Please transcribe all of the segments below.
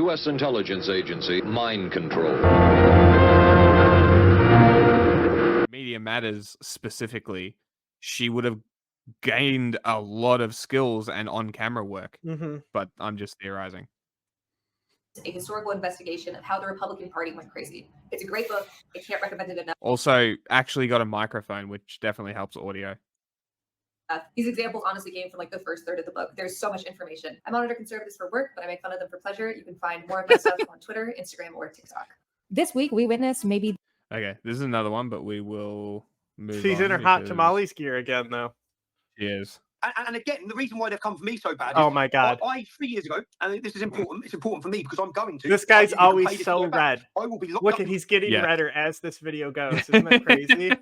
U.S. intelligence agency, mind control. Media Matters specifically, she would have gained a lot of skills and on-camera work. But I'm just theorizing. A historical investigation of how the Republican Party went crazy. It's a great book. I can't recommend it enough. Also, actually got a microphone, which definitely helps audio. These examples honestly came from like the first third of the book. There's so much information. I monitor conservatives for work, but I make fun of them for pleasure. You can find more of my stuff on Twitter, Instagram, or TikTok. This week, we witnessed maybe... Okay, this is another one, but we will move She's on in her hot because tamales gear again, though. She is. And again, the reason why they've come for me so bad is Oh my God. I 3 years ago, and this is important, it's important for me because I'm going to. This guy's I can always pay this so video back. red. I will be locked Look up at, he's getting Yeah. redder as this video goes. Isn't that crazy?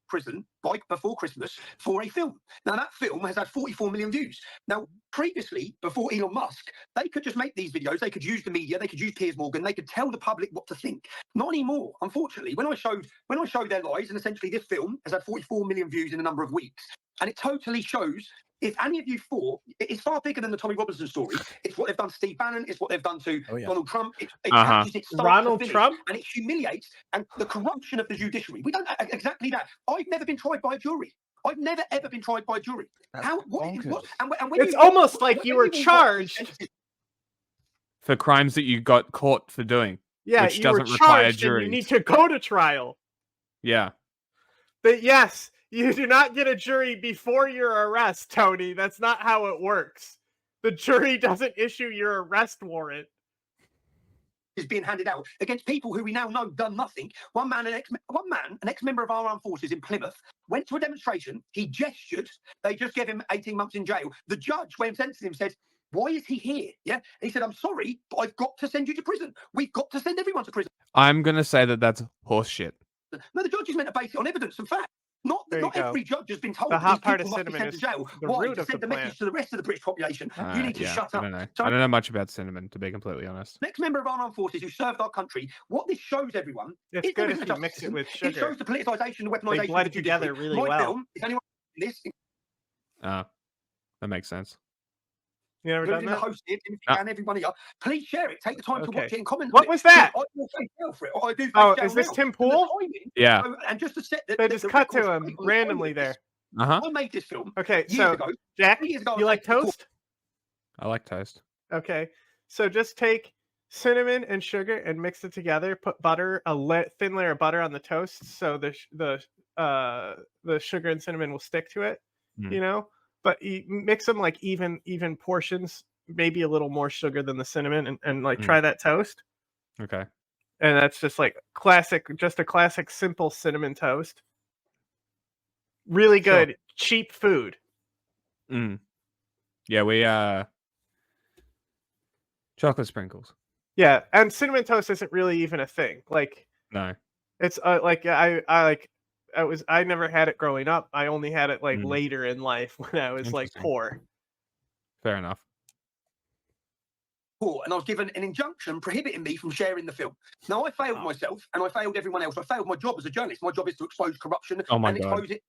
prison before Christmas for a film. Now that film has had 44 million views. Now previously, before Elon Musk, they could just make these videos, they could use the media, they could use Piers Morgan, they could tell the public what to think. Not anymore, unfortunately. When I showed their lies, and essentially this film has had 44 million views in a number of weeks, and it totally shows. If any of you thought, it's far bigger than the Tommy Robinson story. It's what they've done to Steve Bannon. It's what they've done to Donald Trump. It catches it start Ronald to finish, Trump? and it humiliates. And the corruption of the judiciary. We don't exactly that. I've never been tried by a jury. I've never ever been tried by a jury. That's And when It's you- almost like when you were watch these charged. sentences- For crimes that you got caught for doing. Yeah, which you were doesn't require charged and you juries. need to go to trial. Yeah. But yes, you do not get a jury before your arrest, Tony. That's not how it works. The jury doesn't issue your arrest warrant. Is being handed out against people who we now know done nothing. One man, an ex-member of our armed forces in Plymouth, went to a demonstration. He gestured. They just gave him 18 months in jail. The judge, when sentencing him, said, "Why is he here?" Yeah, and he said, "I'm sorry, but I've got to send you to prison. We've got to send everyone to prison." I'm going to say that that's horseshit. No, the judge is meant to base it on evidence and fact. Not There you go. every judge has been told The that hot these part of people must be cinnamon sent to jail. the Why? root To of send the the message plant. to the rest of the British population. You need to Yeah, shut I up. don't know. So I don't know much about cinnamon, to be completely honest. next member of our armed forces who served our country, what this shows everyone It's is good there if isn't you a mix justice it with system. It sugar. shows the politicization and weaponization. They of blend the together judiciary. really My well. film, if anyone this, That makes sense. You never done including the that? host, if you can, everyone here, please share it. Take the time to Okay. watch it and comment. What on it. was that? I will face jail for it. Or I do face Oh, jail is this now. Tim And the Pool? timing- Yeah. And just to set the, They the- just the cut record to him straight on the randomly timing of there. this, I made this film Okay, years so ago. Jack, 3 years ago, I you was like taken to court. toast? I like toast. Okay, so just take cinnamon and sugar and mix it together. Put butter, thin layer of butter on the toast, so the sugar and cinnamon will stick to it. You know, but you mix them like even portions. Maybe a little more sugar than the cinnamon, and like try that toast. Okay. And that's just like just a classic simple cinnamon toast. Really good, cheap food. Yeah, we chocolate sprinkles. Yeah, and cinnamon toast isn't really even a thing. Like, No. it's like I never had it growing up. I only had it like later in life when I was like Interesting. poor. Fair enough. And I was given an injunction prohibiting me from sharing the film. Now I failed myself, and I failed everyone else. I failed my job as a journalist. My job is to expose corruption and expose it,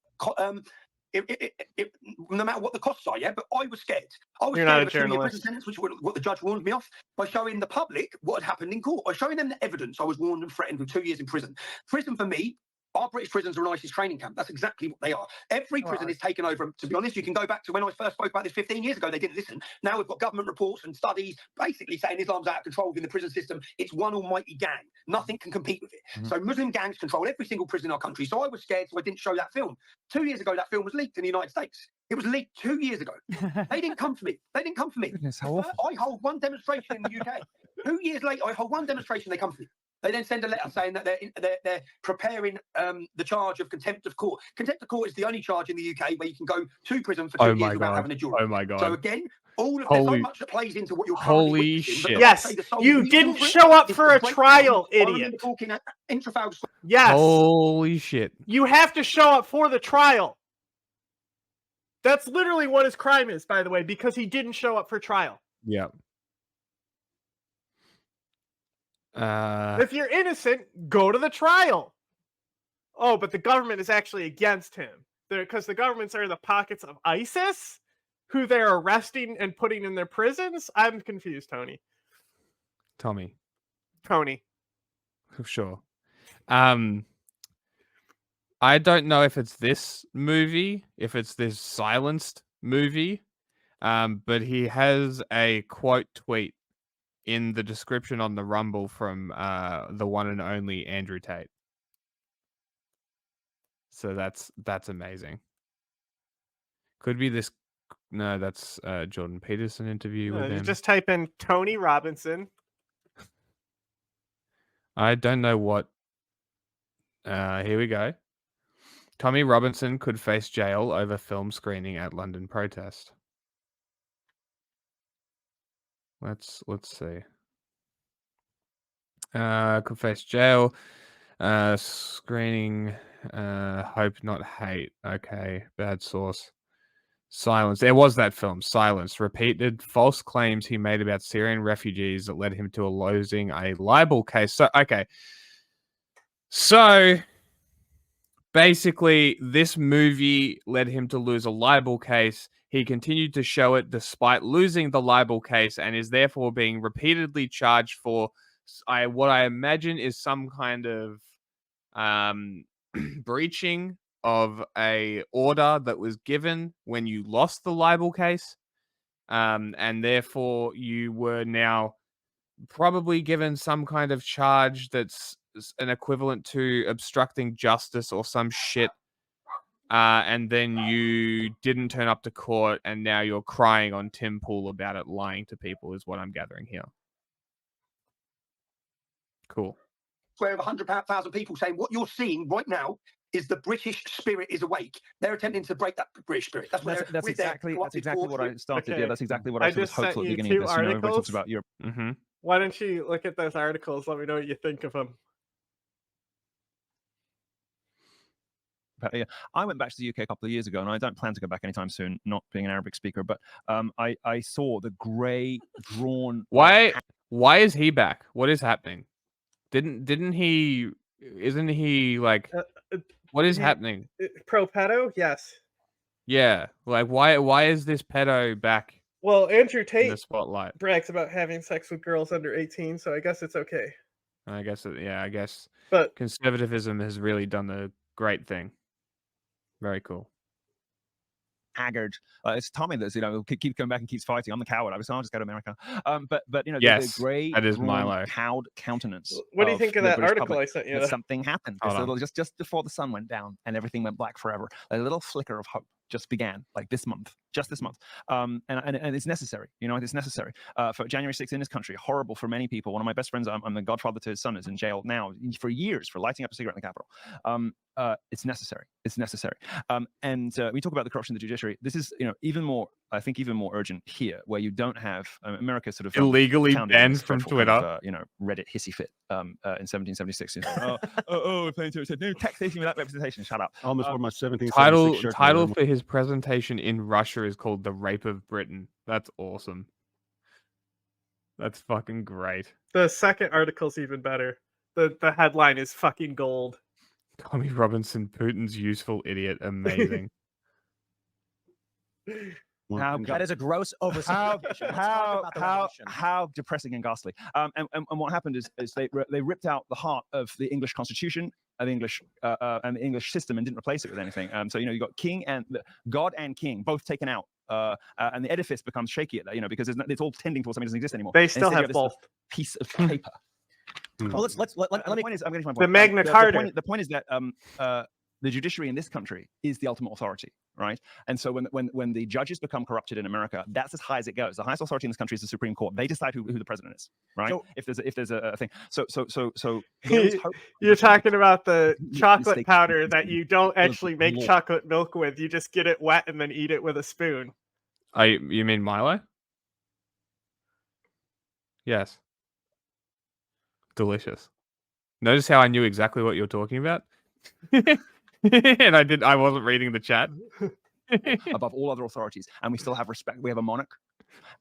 no matter what the costs are. Yeah, but I was scared. I was You're scared not of a a 2-year journalist. prison sentence, which is what the judge warned me off, by showing the public what had happened in court, by showing them the evidence. I was warned and threatened with 2 years in prison. Prison for me. Our British prisons are an ISIS training camp. That's exactly what they are. Every prison is taken over. To be honest, you can go back to when I first spoke about this 15 years ago. They didn't listen. Now we've got government reports and studies basically saying Islam's out of control within the prison system. It's one almighty gang. Nothing can compete with it. So Muslim gangs control every single prison in our country. So I was scared, so I didn't show that film. 2 years ago, that film was leaked in the United States. It was leaked 2 years ago. They didn't come for me. They didn't come for me. Goodness, how awful. I hold one demonstration in the UK. 2 years later, I hold one demonstration. They come for me. They then send a letter saying that they're preparing the charge of contempt of court. Contempt of court is the only charge in the UK where you can go to prison for 2 years without having a jury. Oh my god. So again, there's so much that plays into what you're currently Holy witnessing, but shit. like I say, Yes, the sole you reason didn't for it show up is for the a breakdown. trial, I remember idiot. talking at Intrafal's. Yes, Holy shit. you have to show up for the trial. That's literally what his crime is, by the way, because he didn't show up for trial. Yeah. If you're innocent, go to the trial. Oh, but the government is actually against him. Because the governments are in the pockets of ISIS, who they're arresting and putting in their prisons? I'm confused, Tony. Tommy. Tony. Sure. I don't know if it's this movie, if it's this silenced movie, but he has a quote tweet in the description on the Rumble from the one and only Andrew Tate. So that's amazing. Could be this. No, that's Jordan Peterson interview with You him. just type in Tony Robinson. I don't know what. Here we go. Tommy Robinson could face jail over film screening at London protest. Let's see. Could face jail. Screening. Hope not hate. Okay, bad source. Silence. There was that film. Silence. Repeated false claims he made about Syrian refugees that led him to losing a libel case. So okay. So basically, this movie led him to lose a libel case. He continued to show it despite losing the libel case and is therefore being repeatedly charged for what I imagine is some kind of breaching of a order that was given when you lost the libel case. And therefore you were now probably given some kind of charge that's an equivalent to obstructing justice or some shit. And then you didn't turn up to court and now you're crying on Tim Pool about it, lying to people is what I'm gathering here. Cool. Where of 100,000 people saying what you're seeing right now is the British spirit is awake. They're attempting to break that British spirit. That's exactly what I started. Okay. Yeah, that's exactly what I just hoped sent at the you beginning of 2 this. You know, everybody articles. talks about Europe. Mm-hmm. Why don't you look at those articles? Let me know what you think of them. But, yeah, I went back to the UK a couple of years ago, and I don't plan to go back anytime soon, not being an Arabic speaker. But I saw the grey drawn. Why is he back? What is happening? Didn't he? Isn't he like? What is happening? Pro pedo? Yes. Yeah, like why is this pedo back Well, Andrew in the Tate spotlight? brags about having sex with girls under 18, so I guess it's okay. I guess I guess But conservatism has really done a great thing. Very cool. Haggard. It's Tommy that's keeps coming back and keeps fighting. I'm the coward. I'll just go to America. But Yes, the grey, that is drawn, Milo. cowed countenance. what do you think of the that British article public, I sent you? that something happened. Hold on. Just before the sun went down and everything went black forever. A little flicker of hope just began, like this month, just this month. And it's necessary. It's necessary. For January 6th in this country, horrible for many people. One of my best friends, I'm the godfather to his son, is in jail now for years for lighting up a cigarette in the Capitol. It's necessary. It's necessary. And we talk about the corruption of the judiciary. This is, even more urgent here, where you don't have America sort of Illegally banned from Twitter. Reddit hissy fit in 1776. We're playing to no taxation without representation. Shut up. Almost wore my 1776 shirt. Title for his presentation in Russia is called "The Rape of Britain." That's awesome. That's fucking great. The second article's even better. The headline is fucking gold. Tommy Robinson, Putin's useful idiot. Amazing. That is a gross oversimplification. How depressing and ghastly. And what happened is they ripped out the heart of the English Constitution, the English and the English system, and didn't replace it with anything. So you got king and God and king both taken out, and the edifice becomes shaky at that. Because it's all tending towards something that doesn't exist anymore. They still have both. Piece of paper. Well, let me. I'm getting to my point. The Magna Carta. The point is that the judiciary in this country is the ultimate authority, right? And so when the judges become corrupted in America, that's as high as it goes. The highest authority in this country is the Supreme Court. They decide who the president is, right? So, if there's a thing. So you're talking about the chocolate powder that you don't actually make chocolate milk with. You just get it wet and then eat it with a spoon. You mean Milo? Yes. Delicious. Notice how I knew exactly what you're talking about? And I wasn't reading the chat. Above all other authorities. And we still have respect. We have a monarch.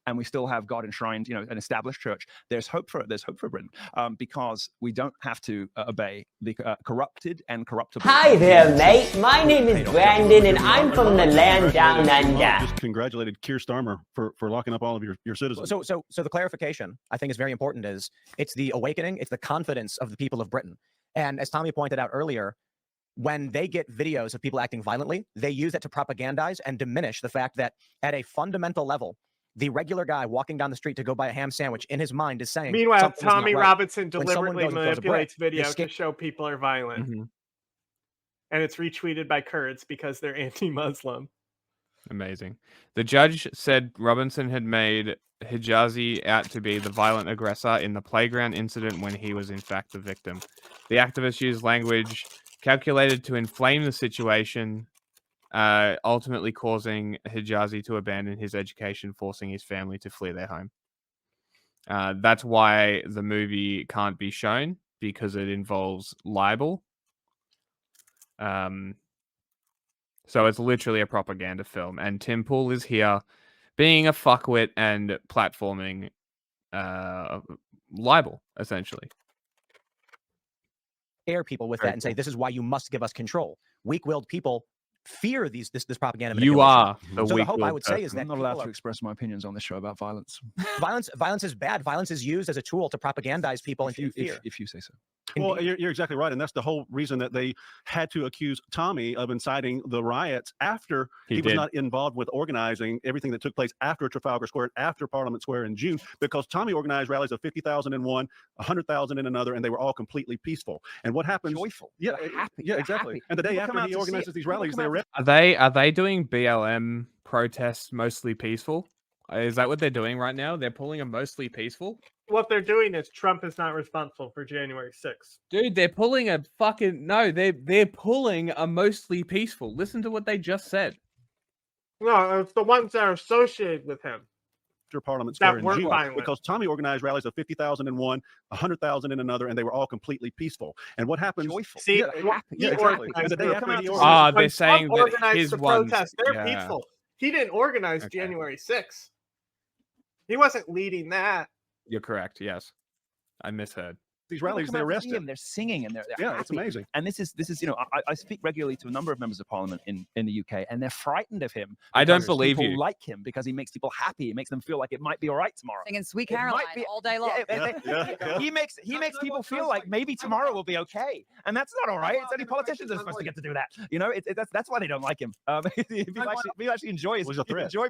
and we still have God enshrined, an established church, there's hope for Britain, because we don't have to obey the corrupted and corruptible. Hi there, mate. My name is Brandon, and I'm from the land down under. Just congratulated Keir Starmer for locking up all of your citizens. So the clarification I think is very important. Is it's the awakening, it's the confidence of the people of Britain, and as Tommy pointed out earlier, when they get videos of people acting violently, they use it to propagandize and diminish the fact that at a fundamental level, the regular guy walking down the street to go buy a ham sandwich in his mind is saying. Meanwhile, Tommy right. Robinson deliberately manipulates video to to show people are violent. And it's retweeted by Kurds because they're anti-Muslim. Amazing. The judge said Robinson had made Hijazi out to be the violent aggressor in the playground incident when he was in fact the victim. The activist used language calculated to inflame the situation, ultimately causing Hijazi to abandon his education, forcing his family to flee their home. That's why the movie can't be shown, because it involves libel. So it's literally a propaganda film, and Tim Pool is here being a fuckwit and platforming libel, essentially. Scare people with that and say, this is why you must give us control. Weak-willed people fear this propaganda. You are the so weak. The hope I would say is that I'm not allowed to express my opinions on this show about violence. Violence is bad. Violence is used as a tool to propagandize people into fear. If you say so. Well, you're exactly right, and that's the whole reason that they had to accuse Tommy of inciting the riots after he was not involved with organizing everything that took place after Trafalgar Square, after Parliament Square in June, because Tommy organized rallies of 50,000 in one, 100,000 in another, and they were all completely peaceful. And what happens? Joyful. Yeah, happy. Yeah, exactly. Happy. And the day People after he organizes these rallies, they arrest. Are they doing BLM protests mostly peaceful? Is that what they're doing right now? They're pulling a mostly peaceful? What they're doing is Trump is not responsible for January 6th. Dude, they're pulling a fucking... No, they're pulling a mostly peaceful. Listen to what they just said. No, it's the ones that are associated with him. After Parliament Square in June, violent. because Tommy organized rallies of 50,000 in one, 100,000 in another, and they were all completely peaceful. And what happens? Joyful. See, exactly. And the day after he organized, they're saying that organized his the ones... protests, they're peaceful. He didn't organize January 6th. He wasn't leading that. You're correct, yes. I misheard. These rallies, they arrest him. They're singing and they're happy. It's amazing. And this is I speak regularly to a number of members of parliament in the UK, and they're frightened of him. I don't believe people you. Like him because he makes people happy. He makes them feel like it might be all right tomorrow. Singing Sweet Caroline all day long. He makes people feel like maybe tomorrow will be okay, and that's not all right. It's only politicians that are supposed to get to do that. That's why they don't like him. We actually enjoy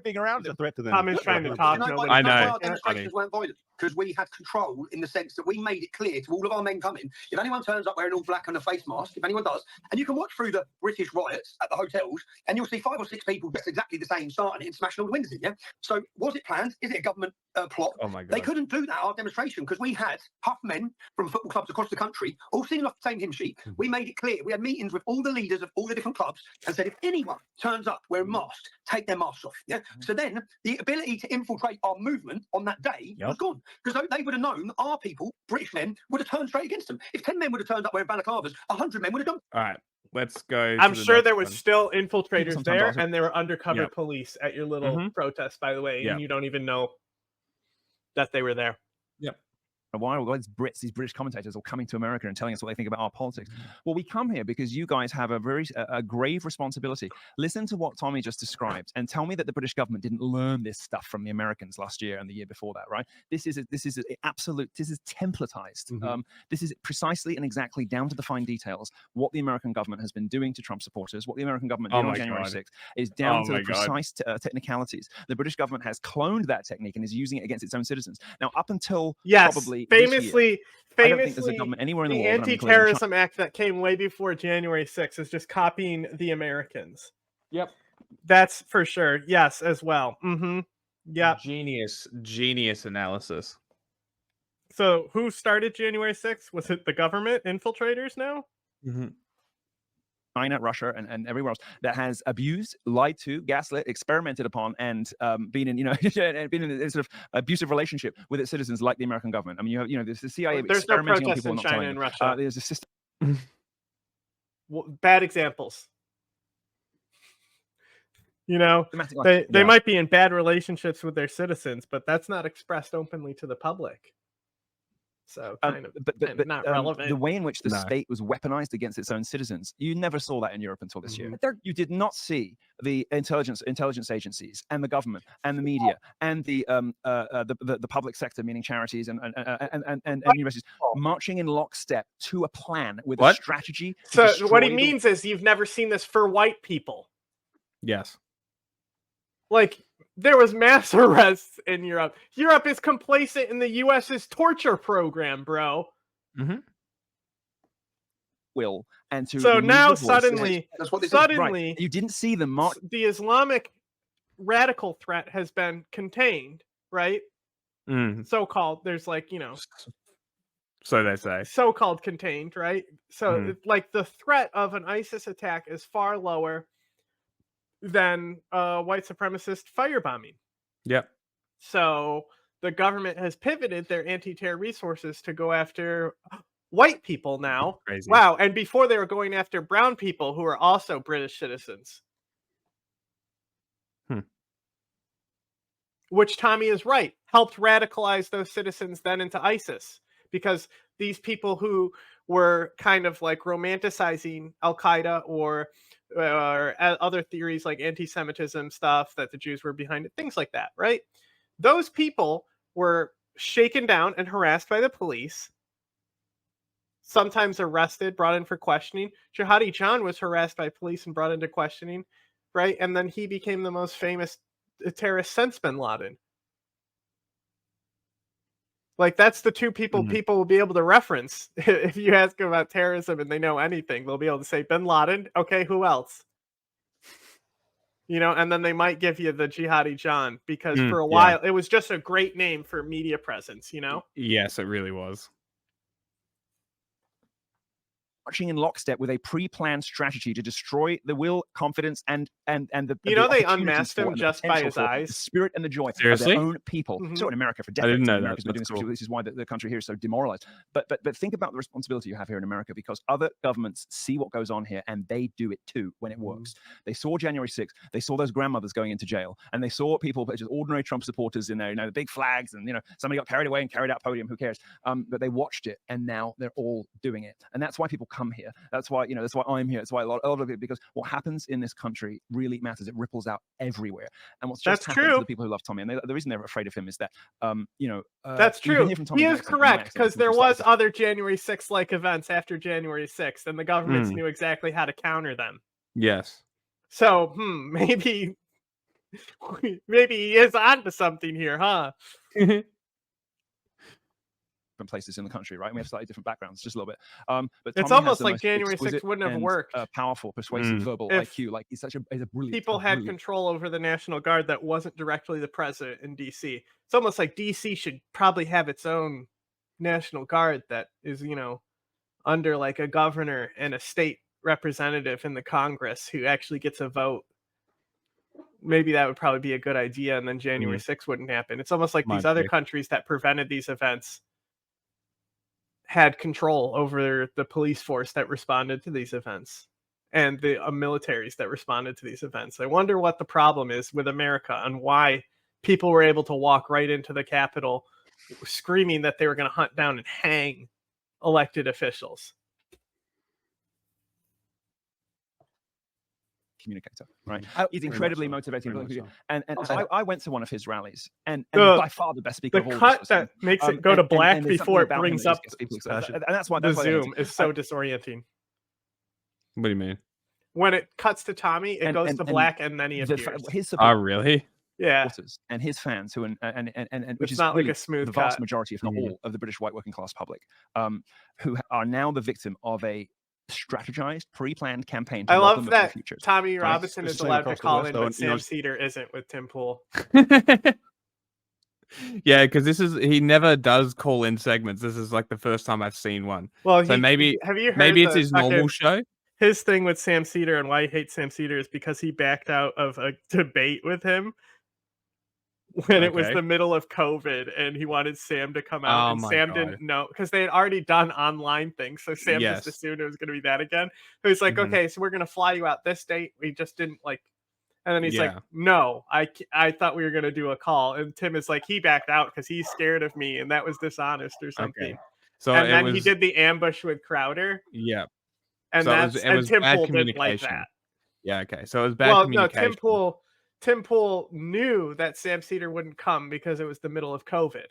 being around him. It's a threat to them. Tom is trying to talk. I know. Our demonstrations weren't violent because we had control in the sense that we made it clear to all of our men coming. If anyone turns up wearing all black and a face mask, if anyone does, and you can watch through the British riots at the hotels, and you'll see 5 or 6 people dressed exactly the same, starting it and smashing all the windows in. Yeah. So was it planned? Is it a government plot? Oh my God. They couldn't do that at our demonstration because we had tough men from football clubs across the country all singing off the same hymn sheet. We made it clear. We had meetings with all the leaders of all the different clubs and said, if anyone turns up wearing masks, take their masks off. Yeah. So then the ability to infiltrate our movement on that day was gone, because they would have known our people, British men, would have turned straight against them. If 10 men would have turned up wearing balaclavas, 100 men would have done. All right, let's go. I'm sure there was still infiltrators there, and they were undercover police at your little protest, by the way, and you don't even know that they were there. Yep. A while ago, these British commentators, all coming to America and telling us what they think about our politics. Well, we come here because you guys have a grave responsibility. Listen to what Tommy just described, and tell me that the British government didn't learn this stuff from the Americans last year and the year before that, right? This is templatized. This is precisely and exactly down to the fine details what the American government has been doing to Trump supporters. What the American government did on January 6th is down to the precise technicalities. The British government has cloned that technique and is using it against its own citizens. Now, up until probably famously, I don't think there's a government anywhere in the world. The Anti-Terrorism Act that came way before January 6th is just copying the Americans. Yep. That's for sure. Yes, as well. Yeah. Genius analysis. So who started January 6th? Was it the government infiltrators now? China, Russia, and everywhere else that has abused, lied to, gaslit, experimented upon, and been in a sort of abusive relationship with its citizens, like the American government. I mean, there's the CIA experimenting on people, in not China telling and them. Russia. There's a system. Bad examples. You know, Domestic they license, yeah. might be in bad relationships with their citizens, but that's not expressed openly to the public. So kind of but not relevant. the way in which the No. state was weaponized against its own citizens, you never saw that in Europe until this year. You did not see the intelligence agencies and the government and the media and the public sector, meaning charities and universities, marching in lockstep to a plan with a strategy. So what he means is you've never seen this for white people. Yes. Like, there was mass arrests in Europe. Europe is complacent in the U.S.'s torture program, bro. Mm-hmm. Will and to so now the suddenly right. You didn't see them march. The Islamic radical threat has been contained, right? So-called. There's like, you know, so they say, so-called contained, right? So like the threat of an ISIS attack is far lower than white supremacist firebombing. Yep. So the government has pivoted their anti-terror resources to go after white people now. Crazy. Wow. And before they were going after brown people who are also British citizens. Which Tommy is right, helped radicalize those citizens then into ISIS. Because these people who were kind of like romanticizing Al-qeada or other theories like anti-Semitism stuff, that the Jews were behind it, things like that, right? Those people were shaken down and harassed by the police, sometimes arrested, brought in for questioning. Jihadi John was harassed by police and brought into questioning, right? And then he became the most famous terrorist since bin Laden. Like, that's the two people people will be able to reference. If you ask them about terrorism and they know anything, they'll be able to say bin Laden. Okay, who else? You know, and then they might give you the Jihadi John, because for a while it was just a great name for media presence, you know? Yes, it really was. Marching in lockstep with a pre-planned strategy to destroy the will, confidence, and the they unmasked him just by his eyes, the spirit and the joy Seriously? of their own people. So in America for decades, I didn't know America's that. been doing That's cool. this is why the country here is so demoralized. But think about the responsibility you have here in America, because other governments see what goes on here and they do it too when it works. They saw January 6th, they saw those grandmothers going into jail, and they saw people, just ordinary Trump supporters in there, you know, the big flags, and you know, somebody got carried away and carried out podium. Who cares? But they watched it, and now they're all doing it, and that's why people come here. That's why, you know, that's why I'm here. That's why a lot of it, because what happens in this country really matters. It ripples out everywhere. And what's just happened to the people who love Tommy, and the reason they're afraid of him is that, you know, that's true. He is correct, because there was other January 6th like events after January 6th, and the governments knew exactly how to counter them. Yes. So, maybe he is onto something here, huh? Different places in the country, right? We have slightly different backgrounds, just a little bit. But it's Tommy almost like January 6th wouldn't have worked. Powerful, persuasive, verbal IQ. Like he's a brilliant. People had control over the National Guard that wasn't directly the president in DC. It's almost like DC should probably have its own National Guard that is, you know, under like a governor and a state representative in the Congress who actually gets a vote. Maybe that would probably be a good idea, and then January 6th wouldn't happen. It's almost like these other countries that prevented these events had control over the police force that responded to these events and the militaries that responded to these events. I wonder what the problem is with America and why people were able to walk right into the Capitol screaming that they were going to hunt down and hang elected officials. Communicator, right? He's incredibly motivating. And I went to one of his rallies, and by far the best speaker of all. The cut that makes it go to black before it brings up and that's why the zoom is so disorienting. What do you mean? When it cuts to Tommy, it goes to black, and then he appears. Oh, really? Yeah. And his fans, who and which it's is not really like a smooth the vast cut. majority, if not all, of the British white working class public, who are now the victim of a strategized, pre-planned campaign. I love that Tommy Robinson is allowed to call in, but Sam Cedar isn't with Tim Pool. Yeah, because he never does call in segments. This is like the first time I've seen one. Well, so maybe it's his normal show. His thing with Sam Cedar and why he hates Sam Cedar is because he backed out of a debate with him when it was the middle of COVID, and he wanted Sam to come out, and Sam didn't know, because they had already done online things, so Sam just assumed it was going to be that again. So he's like, okay, so we're going to fly you out this date. We just didn't like And then he's like, no, I thought we were going to do a call. And Tim is like, he backed out because he's scared of me. And that was dishonest or something. Okay. So and then he did the ambush with Crowder. Yeah. And so it was Tim bad Pool didn't like communication. that. Yeah, okay. So it was bad communication. No, Tim Pool knew that Sam Cedar wouldn't come because it was the middle of COVID.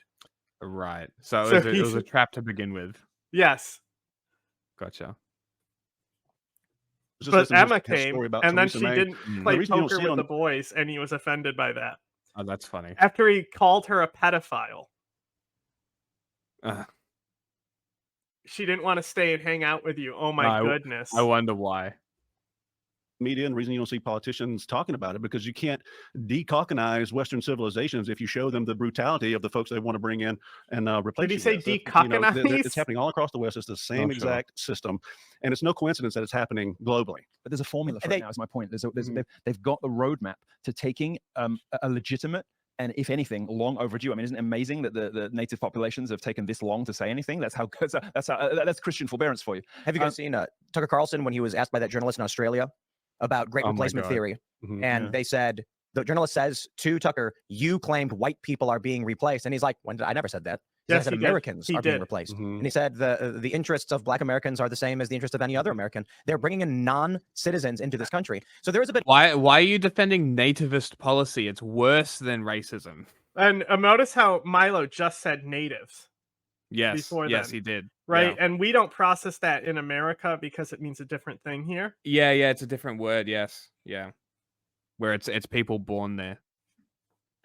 Right. So it was a trap to begin with. Yes. Gotcha. But Emma came, and then she didn't play poker with the boys, and he was offended by that. Oh, that's funny. After he called her a pedophile. She didn't want to stay and hang out with you. Oh my goodness. I wonder why. Media, and the reason you don't see politicians talking about it, because you can't decolonize Western civilizations if you show them the brutality of the folks they want to bring in and replace. Did he say decolonize? It's happening all across the West. It's the same exact system, and it's no coincidence that it's happening globally. But there's a formula for it now, is my point. They've got the roadmap to taking a legitimate, and if anything, long overdue. I mean, isn't it amazing that the native populations have taken this long to say anything? That's Christian forbearance for you. Have you guys seen Tucker Carlson when he was asked by that journalist in Australia about great replacement theory? And they said, the journalist says to Tucker, you claimed white people are being replaced. And he's like, I never said that. Yes, I said Americans are being replaced. And he said the interests of black Americans are the same as the interests of any other American. They're bringing in non-citizens into this country. So there is a bit. Why are you defending nativist policy? It's worse than racism. And notice how Milo just said natives. Yes, he did. Right, and we don't process that in America because it means a different thing here. Yeah, it's a different word. Yes, yeah, where it's people born there.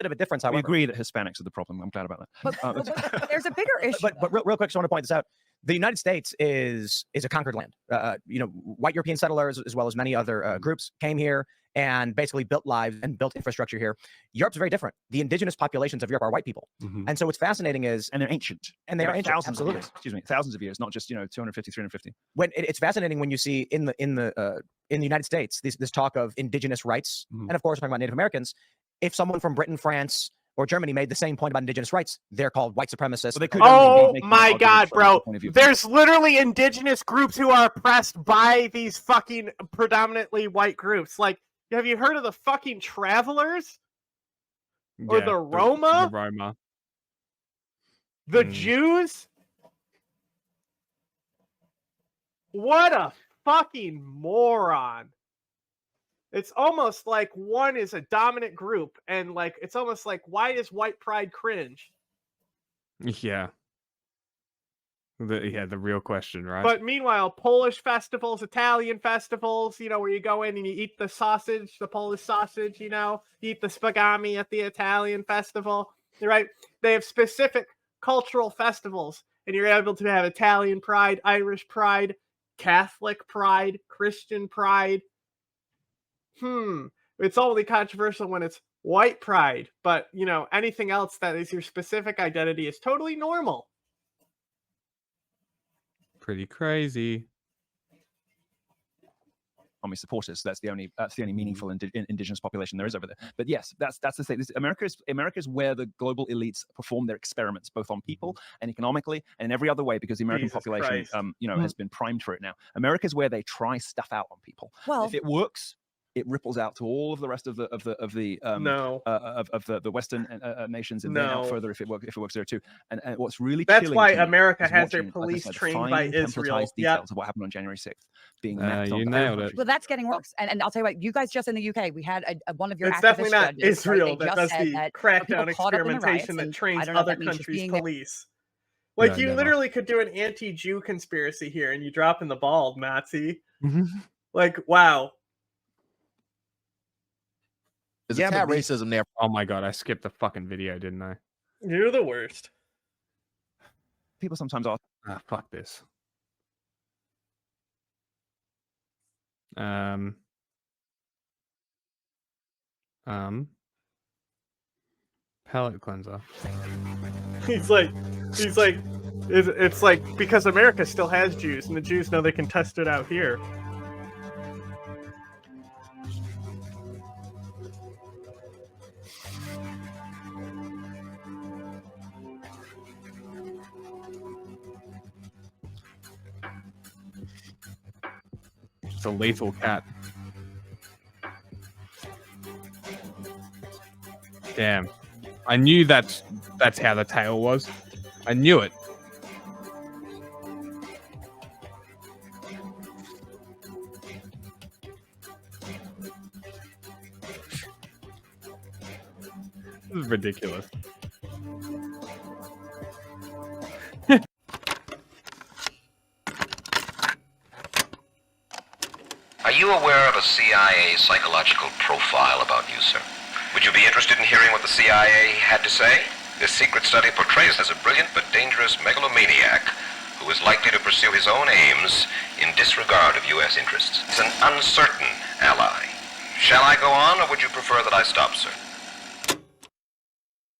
Bit of a difference. However, we agree that Hispanics are the problem. I'm glad about that. But there's a bigger issue. But real quick, I want to point this out. The United States is a conquered land. White European settlers, as well as many other groups, came here and basically built lives and built infrastructure here. Europe's very different. The indigenous populations of Europe are white people. And so what's fascinating is... And they're ancient. And they are ancient, thousands of years. Excuse me, thousands of years, not just, 250, 350. When it's fascinating when you see in the United States, this talk of indigenous rights, and of course, we're talking about Native Americans. If someone from Britain, France, or Germany made the same point about indigenous rights, they're called white supremacists. Oh my God, bro. There's literally indigenous groups who are oppressed by these fucking predominantly white groups. Like, have you heard of the fucking Travelers? Or the Roma? The Roma. The Jews? What a fucking moron. It's almost like one is a dominant group, and like it's almost like, why is white pride cringe? Yeah. The real question, right? But meanwhile, Polish festivals, Italian festivals, where you go in and you eat the sausage, the Polish sausage, you eat the spagami at the Italian festival, right? They have specific cultural festivals, and you're able to have Italian pride, Irish pride, Catholic pride, Christian pride. It's only controversial when it's white pride, but anything else that is your specific identity is totally normal. Pretty crazy. Army supporters. That's the only meaningful indigenous population there is over there. But yes, that's the thing. America's where the global elites perform their experiments, both on people and economically and in every other way, because the American population, has been primed for it now. America's where they try stuff out on people. Well, if it works, it ripples out to all of the rest of the Western nations, and then out further if it works there too. And what's really that's why America has their police trained by Israel. Details of what happened on January 6th being mapped you nailed it. Well, that's getting worse. And I'll tell you what, you guys just in the UK, we had one of your. It's activist definitely not judges, Israel right? that does the crackdown experimentation that trains other countries' police. Like, you literally could do an anti-Jew conspiracy here, and you drop in the ball, Nazi. Like, wow. There's a tad racism there. Oh my God, I skipped the fucking video, didn't I? You're the worst. People sometimes ask, fuck this. Palette cleanser. He's like, it's like, because America still has Jews, and the Jews know they can test it out here. It's a lethal cat. Damn. I knew that's how the tale was. I knew it. This is ridiculous. Are you aware of a CIA psychological profile about you, sir? Would you be interested in hearing what the CIA had to say? This secret study portrays as a brilliant but dangerous megalomaniac who is likely to pursue his own aims in disregard of U.S. interests. He's an uncertain ally. Shall I go on, or would you prefer that I stop, sir?